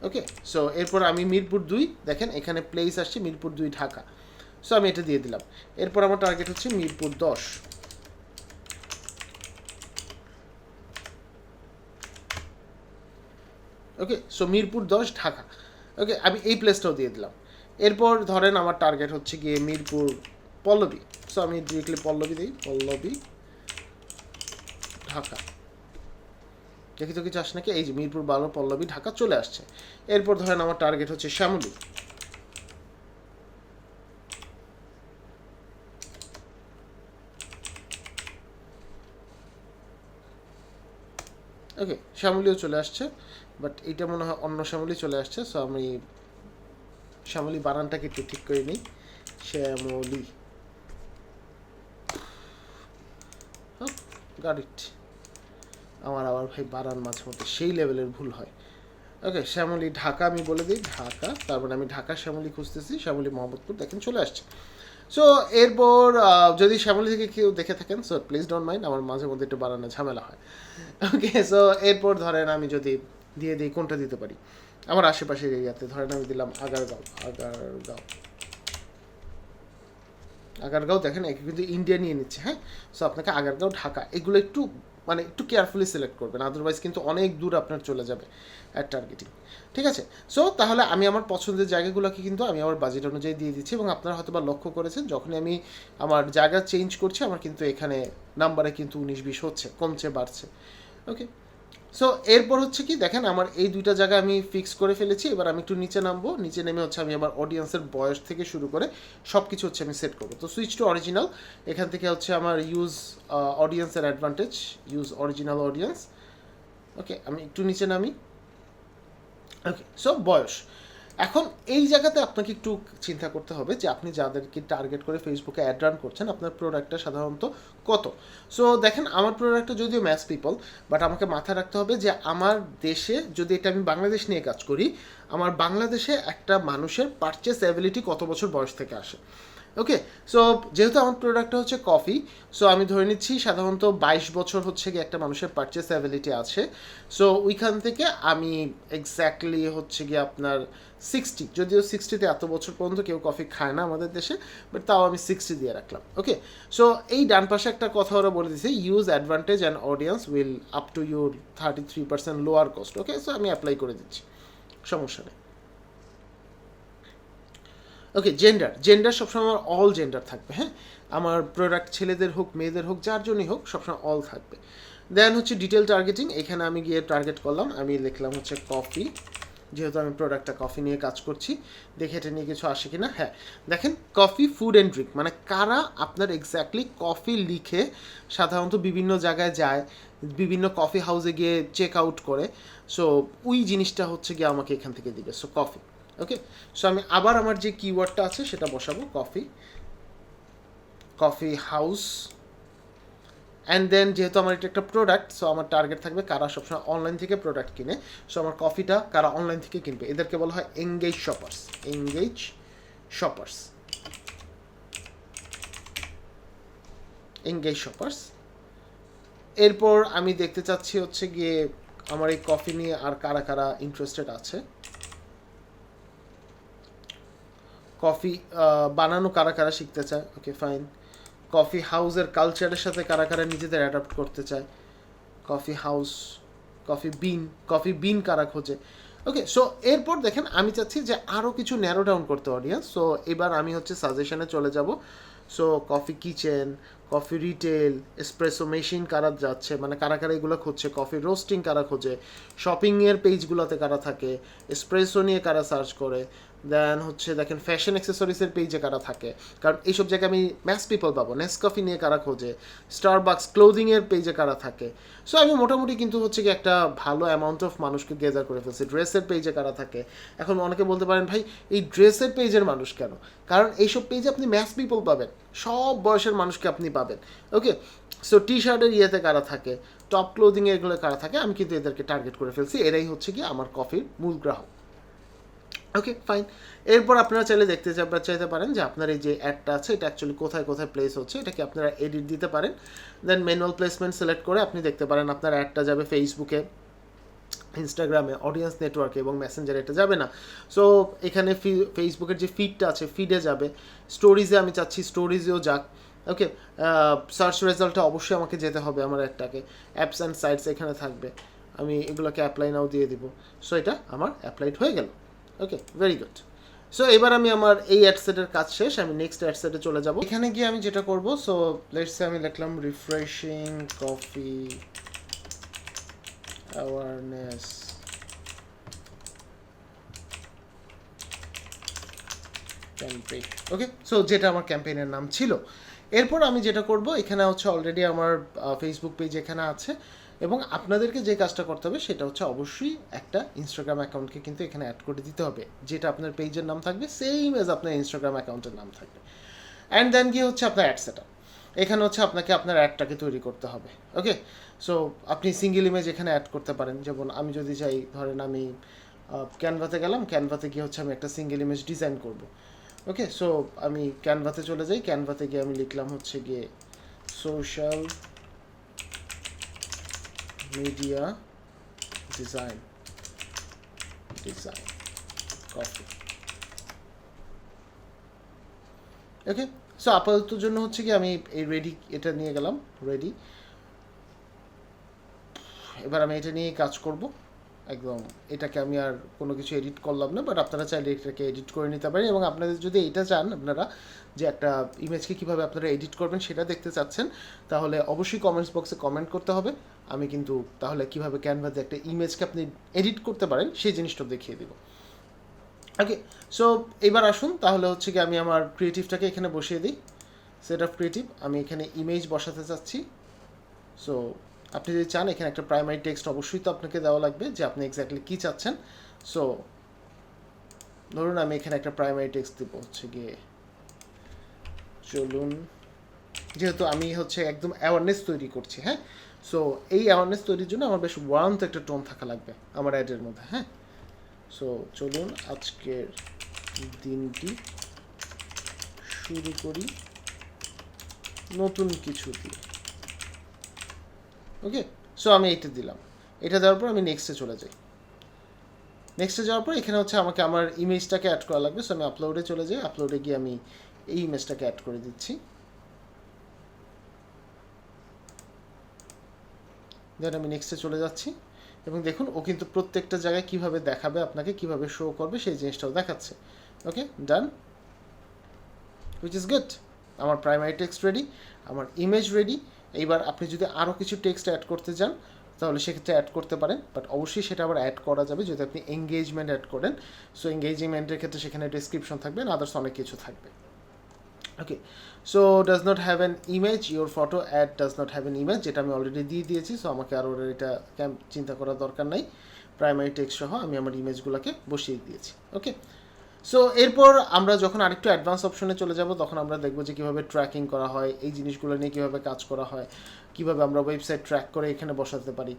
ওকে, সো এরপর আমি মিরপুর 2, দেখেন এখানে প্লেস আসছে মিরপুর 2 ঢাকা, সো আমি এটা দিয়ে দিলাম। এরপর আমার টার্গেট হচ্ছে মিরপুর 10। ওকে, সো মিরপুর 10 ঢাকা। ওকে, আমি এই প্লেসটাও দিয়ে দিলাম। এরপর ধরেন আমার টার্গেট হচ্ছে গিয়ে মিরপুর পল্লবী, সো আমি ডিরেক্টলি পল্লবী দিই, পল্লবী ঢাকা। দেখি তো কিছু আসে নাকি, এই যে মিরপুর 12 পল্লবী ঢাকা চলে আসছে। এরপর ধরেন আমার টার্গেট হচ্ছে শ্যামলী। ওকে, শ্যামলীও চলে আসছে, বাট এইটা মনে হয় অন্য শ্যামলী চলে আসছে, সো আমি শ্যামলী বানানটাকে একটু ঠিক করে নিই, শ্যামলী। Got it. আমার আবার ভাই বানান মাঝে মধ্যে সেই লেভেলের ভুল হয়। ওকে, শ্যামলী ঢাকা আমি বলে দিই ঢাকা, তারপরে আমি ঢাকা শ্যামলী খুঁজতেছি, শ্যামলী মোহাম্মদপুর, দেখেন চলে আসছে। সো এরপর যদি শ্যামলী থেকে কেউ দেখে থাকেন, সো প্লিজ ডোন্ট মাইন্ড, আমার মাঝে মধ্যে একটু বানানো ঝামেলা হয়। ওকে, সো এরপর ধরেন আমি যদি দিয়ে দিই, কোনটা দিতে পারি আমার আশেপাশের এরিয়াতে, ধরেন আমি দিলাম আগারগাঁও। আগারগাঁও দেখেন একে কিন্তু ইন্ডিয়া নিয়ে নিচ্ছে। হ্যাঁ, সো আপনাকে আগারগাঁও ঢাকা এগুলো একটু মানে একটু কেয়ারফুলি সিলেক্ট করবেন, আদারওয়াইজ কিন্তু অনেক দূর আপনার চলে যাবে অ্যাড টার্গেটিং। ঠিক আছে, সো তাহলে আমি আমার পছন্দের জায়গাগুলোকে কিন্তু আমি আমার বাজেট অনুযায়ী দিয়ে দিচ্ছি, এবং আপনারা হয়তো বা লক্ষ্য করেছেন যখনই আমি আমার জায়গা চেঞ্জ করছি আমার কিন্তু এখানে নাম্বারে কিন্তু 19-20 হচ্ছে, কমছে বাড়ছে। ওকে, সো এরপর হচ্ছে কি দেখেন আমার এই দুইটা জায়গা আমি ফিক্স করে ফেলেছি। এবার আমি একটু নিচে নামবো, নিচে নেমে হচ্ছে আমি আমার অডিয়েন্সের বয়স থেকে শুরু করে সব কিছু হচ্ছে আমি সেট করবো। তো সুইচ টু অরিজিনাল, এখান থেকে হচ্ছে আমার ইউজ অডিয়েন্সের অ্যাডভান্টেজ, ইউজ অরিজিনাল অডিয়েন্স। ওকে, আমি একটু নিচে নামি। ওকে, সো বয়স, এখন এই জায়গাতে আপনাকে একটু চিন্তা করতে হবে যে আপনি যাদেরকে টার্গেট করে ফেসবুকে অ্যাড রান করছেন আপনার প্রোডাক্টটা সাধারণত কত। সো দেখেন আমার প্রোডাক্টটা যদিও ম্যাস পিপল, বাট আমাকে মাথায় রাখতে হবে যে আমার দেশে, যদি এটা আমি বাংলাদেশ নিয়ে কাজ করি, আমার বাংলাদেশে একটা মানুষের পারচেস অ্যাবিলিটি কত বছর বয়স থেকে আসে। ওকে, সো যেহেতু আমার প্রোডাক্টটা হচ্ছে কফি, সো আমি ধরে নিচ্ছি সাধারণত 22 বছর হচ্ছে গিয়ে একটা মানুষের পারচেস অ্যাবিলিটি আছে। সো ওইখান থেকে আমি এক্স্যাক্টলি হচ্ছে গিয়ে আপনার 60, যদিও 60তে এত বছর পর্যন্ত কেউ কফি খায় না আমাদের দেশে, বাট তাও আমি 60 দিয়ে রাখলাম। ওকে, সো এই ডান পাশে একটা কথা ওরা বলে দিয়েছে, use advantage and audience will up to your 33% lower cost. Okay, so আমি অ্যাপ্লাই করে দিচ্ছি, সমস্যা নেই। ওকে, জেন্ডার সবসময় আমার অল জেন্ডার থাকবে। হ্যাঁ, আমার প্রোডাক্ট ছেলেদের হোক মেয়েদের হোক যার জন্যই হোক সবসময় অল থাকবে। দেন হচ্ছে ডিটেল টার্গেটিং, এখানে আমি গিয়ে টার্গেট করলাম, আমি লিখলাম হচ্ছে কফি যেহেতু আমি প্রোডাক্টটা কফি নিয়ে কাজ করছি, দেখে এটা নিয়ে কিছু আসে কি না। হ্যাঁ, দেখেন কফি ফুড অ্যান্ড ড্রিঙ্ক, মানে কারা আপনার এক্স্যাক্টলি কফি লিখে সাধারণত বিভিন্ন জায়গায় যায়, বিভিন্ন কফি হাউসে গিয়ে চেক আউট করে, সো ওই জিনিসটা হচ্ছে গিয়ে আমাকে এখান থেকে দিবে। সো কফি, ওকে। সো আমি আবার আমার যে কিওয়ার্ডটা আছে সেটা বসাবো, কফি হাউস। অ্যান্ড দেন যেহেতু আমার এটা একটা প্রোডাক্ট, সো আমার টার্গেট থাকবে কারা সবসময় অনলাইন থেকে প্রোডাক্ট কিনে। সো আমার কফিটা কারা অনলাইন থেকে কিনবে, এদেরকে বলা হয় engage shoppers. Engage shoppers, engage shoppers. এরপর আমি দেখতে চাচ্ছি হচ্ছে গিয়ে আমার এই কফি নিয়ে আর কারা কারা ইন্টারেস্টেড আছে, কফি বানানো কারা কারা শিখতে চায়। Okay fine. কফি হাউসের কালচারের সাথে কারা কারা নিজেদের অ্যাডাপ্ট করতে চায়, কফি হাউস। কফি বিন কারা খোঁজে। ওকে, সো এরপর দেখেন আমি চাচ্ছি যে আরও কিছু ন্যারো ডাউন করতে অডিয়েন্স। সো এবার আমি হচ্ছে সাজেশনে চলে যাব। So coffee kitchen, coffee retail, espresso machine কারা যাচ্ছে, মানে কারা কারা এগুলো খুঁজছে, কফি রোস্টিং কারা খোঁজে, শপিংয়ের পেজগুলোতে কারা থাকে, এসপ্রেসো নিয়ে কারা সার্চ করে, দেন হচ্ছে দেখেন ফ্যাশন অ্যাক্সেসরিজের পেজে কারা থাকে, কারণ এইসব জায়গায় আমি ম্যাস পিপল পাবো। নেসকফি নিয়ে কারা খোঁজে, স্টারবাকস ক্লোদিংয়ের পেজে কারা থাকে। সো আমি মোটামুটি কিন্তু হচ্ছে কি একটা ভালো অ্যামাউন্ট অফ মানুষকে গেদার করে ফেলছি। ড্রেসের পেজে কারা থাকে, এখন অনেকে বলতে পারেন ভাই এই ড্রেসের পেজের মানুষ কেন, কারণ এইসব পেজে আপনি ম্যাস পিপল পাবেন, সব বয়সের মানুষকে আপনি পাবেন। ওকে, সো টি শার্টের ইয়েতে কারা থাকে, টপ ক্লোদিং এগুলো কারা থাকে, আমি কিন্তু এদেরকে টার্গেট করে ফেলছি। এরাই হচ্ছে কি আমার কফির মূল গ্রাহক। Okay fine. এরপর আপনারা চাইলে দেখতে চাইতে পারেন যে আপনার এই যে অ্যাডটা আছে এটা অ্যাকচুয়ালি কোথায় কোথায় প্লেস হচ্ছে, এটাকে আপনারা এডিট দিতে পারেন। দেন ম্যানুয়াল প্লেসমেন্ট সিলেক্ট করে আপনি দেখতে পারেন আপনার অ্যাডটা যাবে ফেসবুকে, ইনস্টাগ্রামে, অডিয়েন্স নেটওয়ার্কে এবং মেসেঞ্জারে এটা যাবে না। সো এখানে ফেসবুকের যে ফিডটা আছে ফিডে যাবে, স্টোরিজে আমি চাচ্ছি স্টোরিজেও যাক। ওকে, সার্চ রেজাল্টটা অবশ্যই আমাকে যেতে হবে আমার অ্যাডটাকে, অ্যাপস অ্যান্ড সাইটস এখানে থাকবে, আমি এগুলোকে অ্যাপ্লাই নাও দিয়ে দিব। সো এটা আমার অ্যাপ্লাইড হয়ে গেল। ওকে, ভেরি গুড। সো এবার আমি আমার এই অ্যাডসেটের কাজ শেষ, আমি নেক্সট অ্যাডসেটে চলে যাব। এখানে গিয়ে আমি যেটা করব, সো লেটস সে আমি লিখলাম রিফ্রেশিং কফি অ্যাওয়ারনেস ক্যাম্পেইন। ওকে, সো যেটা আমার ক্যাম্পেইনের নাম ছিল। এরপর আমি যেটা করব, এখানে হচ্ছে অলরেডি আমার ফেসবুক পেজ এখানে আছে, এবং আপনাদেরকে যে কাজটা করতে হবে সেটা হচ্ছে অবশ্যই একটা ইনস্টাগ্রাম অ্যাকাউন্টকে কিন্তু এখানে অ্যাড করে দিতে হবে, যেটা আপনার পেজের নাম থাকবে সেম এজ আপনার ইনস্টাগ্রাম অ্যাকাউন্টের নাম থাকবে। অ্যান্ড দেন গিয়ে হচ্ছে আপনার অ্যাড সেট আপ, এখানে হচ্ছে আপনাকে আপনার অ্যাডটাকে তৈরি করতে হবে। ওকে, সো আপনি সিঙ্গেল ইমেজ এখানে অ্যাড করতে পারেন, যেমন আমি যদি চাই, ধরেন আমি ক্যানভাতে গেলাম, ক্যানভাতে গিয়ে হচ্ছে আমি একটা সিঙ্গেল ইমেজ ডিজাইন করব। ওকে, সো আমি ক্যানভাতে চলে যাই, ক্যানভাতে গিয়ে আমি লিখলাম হচ্ছে গিয়ে সোশ্যাল মিডিয়া ডিজাইন কফি। ওকে, সো আপাতত জন্য হচ্ছে কি আমি এই রেডি এটা নিয়ে গেলাম, রেডি। এবার আমি এটা নিয়ে কাজ করব একদম। এটাকে আমি আর কোনো কিছু এডিট করলাম না, বাট আপনারা চাইলে এটাকে এডিট করে নিতে পারেন, এবং আপনাদের যদি এটা চান আপনারা যে একটা ইমেজকে কীভাবে আপনারা এডিট করবেন সেটা দেখতে চাচ্ছেন, তাহলে অবশ্যই কমেন্টস বক্সে কমেন্ট করতে হবে। আমি কিন্তু তাহলে কীভাবে ক্যানভাতে একটা ইমেজকে আপনি এডিট করতে পারেন সেই জিনিসটা দেখিয়ে দেবো। ওকে, সো এবার আসুন তাহলে হচ্ছে কি আমি আমার ক্রিয়েটিভটাকে এখানে বসিয়ে দিই, সেট অফ ক্রিয়েটিভ। আমি এখানে ইমেজ বসাতে চাচ্ছি। সো আপনি যদি চান এখানে একটা প্রাইমারি টেক্সট অবশ্যই তো আপনাকে দেওয়া লাগবে যে আপনি এক্স্যাক্টলি কী চাচ্ছেন। সো ধরুন আমি এখানে একটা প্রাইমারি টেক্সট দেবো হচ্ছে গিয়ে চলুন, যেহেতু আমি হচ্ছে একদম অ্যাওয়ারনেস তৈরি করছি। হ্যাঁ, সো এই অ্যাওয়ারনেস তৈরির জন্য আমার বেশ ওয়ার্মথ একটা টোন থাকা লাগবে আমার অ্যাডের মধ্যে। হ্যাঁ, সো চলুন আজকের দিনটি শুরু করি নতুন কিছু দিয়ে। ওকে, সো আমি এইটা দিলাম, এটা দেওয়ার পর আমি নেক্সটে চলে যাই। নেক্সটে যাওয়ার পর এখানে হচ্ছে আমাকে আমার ইমেজটাকে অ্যাড করা লাগবে। সো আমি আপলোডে চলে যাই, আপলোডে গিয়ে আমি এই ইমেজটাকে অ্যাড করে দিচ্ছি। দেন আমি নেক্সটে চলে যাচ্ছি, এবং দেখুন ও কিন্তু প্রত্যেকটা জায়গায় কীভাবে দেখাবে আপনাকে, কীভাবে শো করবে সেই জিনিসটাও দেখাচ্ছে। ওকে, ডান, হুইচ ইজ গুড। আমার প্রাইমারি টেক্সট রেডি, আমার ইমেজ রেডি। এইবার আপনি যদি আরও কিছু টেক্সট অ্যাড করতে চান তাহলে সেক্ষেত্রে অ্যাড করতে পারেন, বাট অবশ্যই সেটা আবার অ্যাড করা যাবে যদি আপনি এঙ্গেজমেন্ট অ্যাড করেন। সো এঙ্গেজমেন্টের ক্ষেত্রে সেখানে ডেসক্রিপশন থাকবে, আদার্স অনেক কিছু থাকবে। Okay, so does not have an image, your photo add does not have an image, যেটা আমি অলরেডি দিয়ে দিয়েছি। সো আমাকে আর ওরা এটা চিন্তা করার দরকার নাই, প্রাইমারি টেক্সট সহ আমি আমার ইমেজগুলোকে বসিয়ে দিয়েছি। ওকে, সো এরপর আমরা যখন আরেকটু অ্যাডভান্স অপশনে চলে যাব তখন আমরা দেখবো যে কীভাবে ট্র্যাকিং করা হয়, এই জিনিসগুলো নিয়ে কীভাবে কাজ করা হয়, কীভাবে আমরা ওয়েবসাইট ট্র্যাক করে এখানে বসাতে পারি।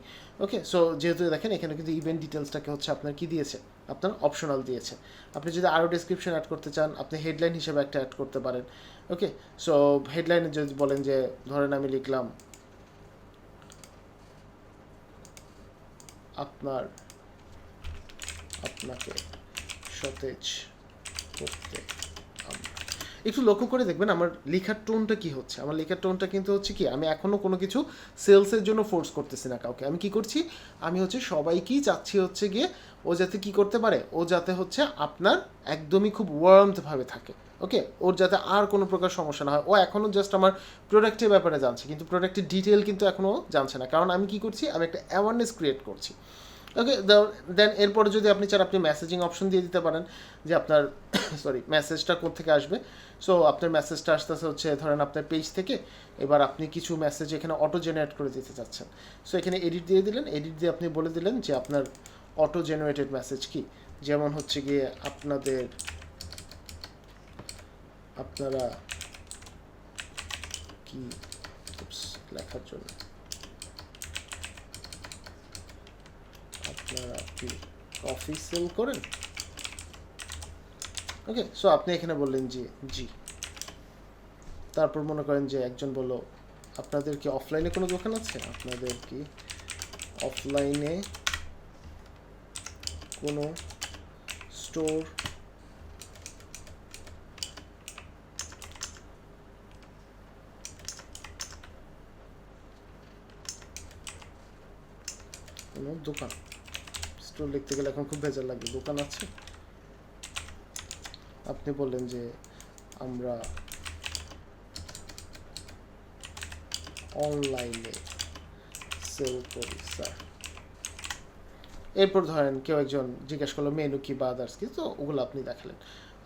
ওকে, সো যেহেতু দেখেন এখানে কিন্তু ইভেন্ট ডিটেলসটাকে হচ্ছে আপনার কী দিয়েছে, আপনার অপশনাল দিয়েছে। আপনি যদি আরও ডেসক্রিপশন অ্যাড করতে চান আপনি হেডলাইন হিসেবে একটা অ্যাড করতে পারেন। ওকে, সো হেডলাইনে যদি বলেন যে ধরেন আমি লিখলাম আপনাকে সতেজ করতে, একটু লক্ষ্য করে দেখবেন আমার লেখার টোনটা কি হচ্ছে। আমার লেখার টোনটা কিন্তু হচ্ছে কি, আমি এখনও কোনো কিছু সেলসের জন্য ফোর্স করতেছি না কাউকে। আমি কি করছি, আমি হচ্ছে সবাইকেই চাচ্ছি হচ্ছে গিয়ে ও যাতে কি করতে পারে, ও যাতে হচ্ছে আপনার একদমই খুব ওয়ার্মথভাবে থাকে। ওকে, ওর যাতে আর কোনো প্রকার সমস্যা না হয়। ও এখনও জাস্ট আমার প্রোডাক্টের ব্যাপারে জানছে, কিন্তু প্রোডাক্টের ডিটেল কিন্তু এখনও জানছে না, কারণ আমি কি করছি, আমি একটা অ্যাওয়ারনেস ক্রিয়েট করছি। ওকে, দেন এরপরে যদি আপনি চান আপনি মেসেজিং অপশন দিয়ে দিতে পারেন যে আপনার মেসেজটা কোত্থেকে আসবে। সো আপনার মেসেজটা আসতেছে হচ্ছে ধরেন আপনার পেজ থেকে, এবার আপনি কিছু মেসেজ এখানে অটো জেনারেট করে দিতে চাচ্ছেন। সো এখানে এডিট দিয়ে দিলেন, এডিট দিয়ে আপনি বলে দিলেন যে আপনার অটো জেনারেটেড মেসেজ কি, যেমন হচ্ছে গিয়ে আপনারা কি লেখার জন্য আপনারা কি কফি সেল করেন। ওকে, সো আপনি এখানে বললেন যে জি। তারপর মনে করেন যে একজন বলল আপনাদের কি অফলাইনে কোনো দোকান আছে, আপনাদের কি অফলাইনে কোনো স্টোর কোনো দোকান, স্টোর লিখতে গেলে এখন খুব ভেজাল লাগবে, দোকান আছে। আপনি বললেন যে আমরা অনলাইনে সেল করি স্যার। এরপর ধরেন কেউ একজন জিজ্ঞেস করলো মেনু কি বা আদার্স কি, তো ওগুলো আপনি দেখালেন।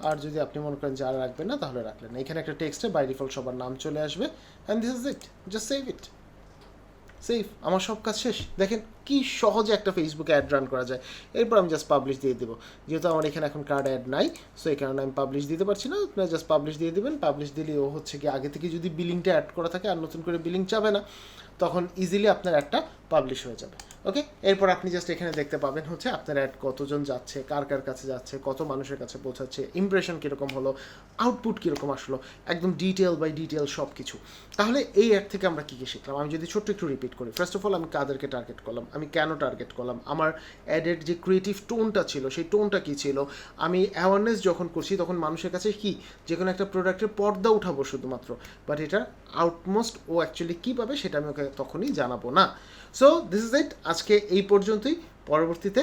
আর যদি আপনি মনে করেন যে আর রাখবেন না তাহলে রাখলেন। এখানে একটা টেক্সটে বাই ডিফল্ট সবার নাম চলে আসবে, and this is it, just save it. Save, আমার সব কাজ শেষ। দেখেন কি সহজে একটা ফেসবুকে অ্যাড রান করা যায়। এরপর আমি জাস্ট পাবলিশ দিয়ে দেবো, যেহেতু আমার এখানে এখন কার্ড অ্যাড নাই, সো এই কারণে আমি পাবলিশ দিতে পারছি না। আপনারা জাস্ট পাবলিশ দিয়ে দেবেন। পাবলিশ দিলে ও হচ্ছে কি আগে থেকে যদি বিলিংটা অ্যাড করা থাকে আর নতুন করে বিলিং চাবে না, তখন ইজিলি আপনার একটা পাবলিশ হয়ে যাবে। ওকে, এরপর আপনি জাস্ট এখানে দেখতে পাবেন হচ্ছে আপনার অ্যাড কতজন যাচ্ছে, কার কার কাছে যাচ্ছে, কত মানুষের কাছে পৌঁছাচ্ছে, ইমপ্রেশন কীরকম হলো, আউটপুট কীরকম আসলো, একদম ডিটেল বাই ডিটেল সব কিছু। তাহলে এই অ্যাড থেকে আমরা কী কী শিখলাম, আমি যদি ছোট্ট একটু রিপিট করি। ফার্স্ট অফ অল আমি কাদেরকে টার্গেট করলাম, আমি কেন টার্গেট করলাম, আমার অ্যাডের যে ক্রিয়েটিভ টোনটা ছিল সেই টোনটা কী ছিল, আমি অ্যাওয়ারনেস যখন করছি তখন মানুষের কাছে কি যে কোনো একটা প্রোডাক্টের পর্দা উঠাবো শুধুমাত্র, বাট এটা আউটমোস্ট ও অ্যাকচুয়ালি কী পাবে সেটা আমি ওকে তখনই জানাবো না। সো দিস ইজ ইট, আজকে এই পর্যন্তই। পরবর্তীতে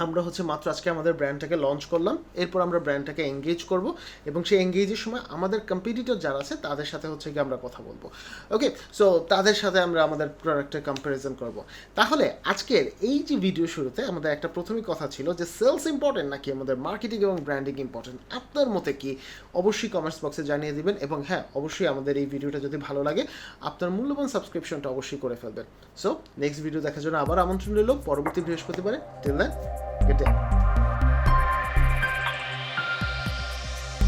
আমরা হচ্ছে মাত্র আজকে আমাদের ব্র্যান্ডটাকে লঞ্চ করলাম, এরপর আমরা ব্র্যান্ডটাকে এঙ্গেজ করব এবং সেই এঙ্গেজের সময় আমাদের কম্পিটিটর যারা আছে তাদের সাথে হচ্ছে গিয়ে আমরা কথা বলবো। ওকে, সো তাদের সাথে আমরা আমাদের প্রোডাক্টের কম্প্যারিজন করব। তাহলে আজকের এই যে ভিডিও শুরুতে আমাদের একটা প্রথমেই কথা ছিল যে সেলস ইম্পর্টেন্ট নাকি আমাদের মার্কেটিং এবং ব্র্যান্ডিং ইম্পর্টেন্ট, আপনার মতে কি অবশ্যই কমেন্টস বক্সে জানিয়ে দিবেন। এবং হ্যাঁ, অবশ্যই আমাদের এই ভিডিওটা যদি ভালো লাগে আপনার মূল্যবান সাবস্ক্রিপশনটা অবশ্যই করে ফেলবেন। সো নেক্সট ভিডিও দেখার জন্য আবার আমন্ত্রণ রইল পরবর্তী বৃহস্পতিবারে। Till then, good day.